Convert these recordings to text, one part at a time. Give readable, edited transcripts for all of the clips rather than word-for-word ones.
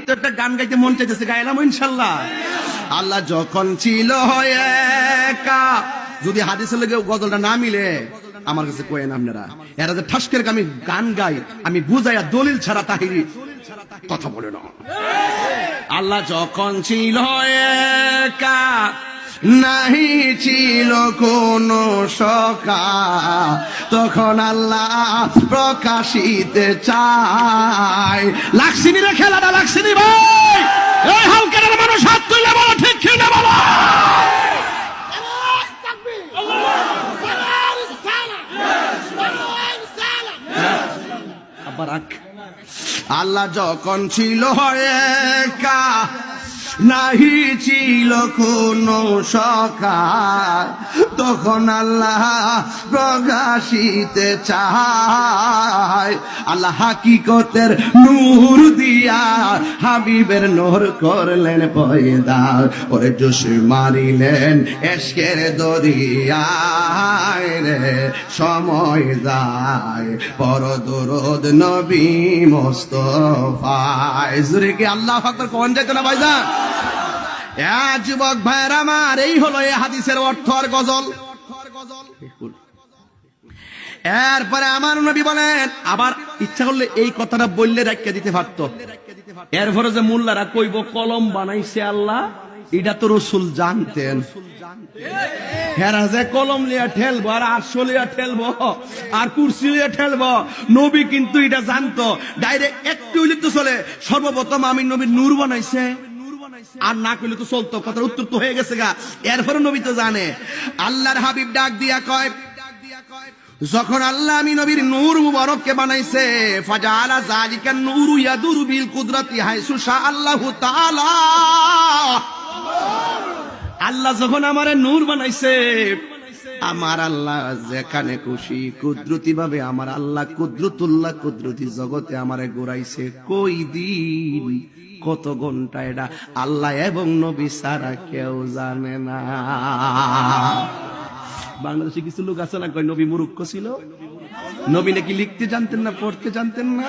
তো একটা গান গাইতে মন চাইতেছে, গাইলাম ইনশাল্লাহ। আল্লাহ যখন ছিল একা, যদি হাদিসের লগে গজলটা না মিলে আমার কাছে কয়েন আপনারা, এরা যে ঠাসকের আমি গান গাই, আমি বুঝাইয়া দলিল ছাড়া তাহিরি কথা বলে না। আল্লাহ যখন ছিল একা, নাহি ছিল কোন সখা, তখন আল্লাহ প্রকাশিতে চায়। লাক্সিনি রে খেলাটা, লাক্সিনি ভাই, এই হালকার মানুষ হাত তুলে বলো ঠিক কি না বলো। আল্লাহ যখন ছিল একা, নাহি ছিল কোন সখা, তখন আল্লাহ প্রকাশিতে চায়। আল্লাহ হাকিকতের নূর দিয়া হাবিবের নূর করলেন পয়দা, ওরে জোশ মারিলেন এশকের দরিয়ায় রে, সময় যায় পর দরুদ নবী মুস্তাফায়। জোরে কি আল্লাহু আকবার কোন যাইতো না ভাইজান? যুবক ভাইয়ের আমার, এই হলো এই হাদিসের অর্থ আর গজল। এরপরে আমার নবী বলেন, আবার ইচ্ছা করলে এই কথাটা বললে রাখিয়ে দিতে পারত। এরপরে যে মোল্লারা কইব কলম বানাইছে আল্লাহ, এটা তো রাসূল জানতেন। হেরা যে কলম লিয়া ঠেলবো, আর আরশ লিয়া ঠেলবো, আর কুরসি লিয়া ঠেলবো, নবী কিন্তু এটা জানতো। ডাইরেক্ট একটু লিখতে চলে, সর্বপ্রথম আমি নবীর নূর বানাইছে, আর না কইলে তো চলতো, কথার উত্তর তো হয়ে গেছে গা। এরপরে নবী তো জানে। আল্লাহর হাবিব ডাক দিয়া কয়, যখন আল্লাহ আমি নবীর নূর মুবারককে বানাইছে, ফাজালা যালিকা নূরু ইয়াদুরু বিল কুদরাতি হাইসু শা আল্লাহু তাআলা। আল্লাহ যখন আমারে নূর বানাইছে, আমার আল্লাহ যেখানে খুশি কুদরতি ভাবে আমার আল্লাহ কুদরতুল্লাহ কুদরতি জগতে আমারে ঘুরাইছে। কই দিন কত ঘন্টা, এটা আল্লাহ এবং নবী ছাড়া কেউ জানে না। বাংলাদেশে কিছু লোক আছে না, কয় নবী মূর্খ ছিল, নবী নাকি লিখতে জানতেন না, পড়তে জানতেন না।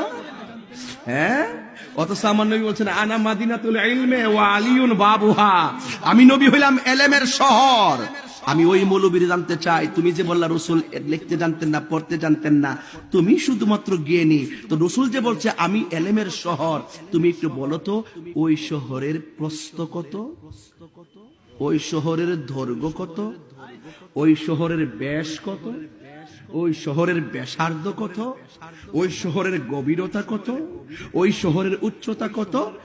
হ্যাঁ, অথচ আমার নবী বলছেন আনা মাদিনাতুল ইলমে ওয়া আলিউন বাবুহা, আমি নবী হইলাম এলেমের শহর। আমি ওই মৌলবীর জানতে চাই, তুমি যে বললা রাসূল লিখতে জানতেন না, পড়তে জানতেন না, তুমি শুধুমাত্র জ্ঞানী, তো রাসূল যে বলছে আমি এলেমের শহর, তুমি একটু বলো তো ওই শহরের প্রস্থ কত, ওই শহরের দৈর্ঘ্য কত, ওই শহরের ব্যাস কত, ওই শহরের ব্যাসার্ধ কত, ওই শহরের গভীরতা কত, ওই শহরের উচ্চতা কত।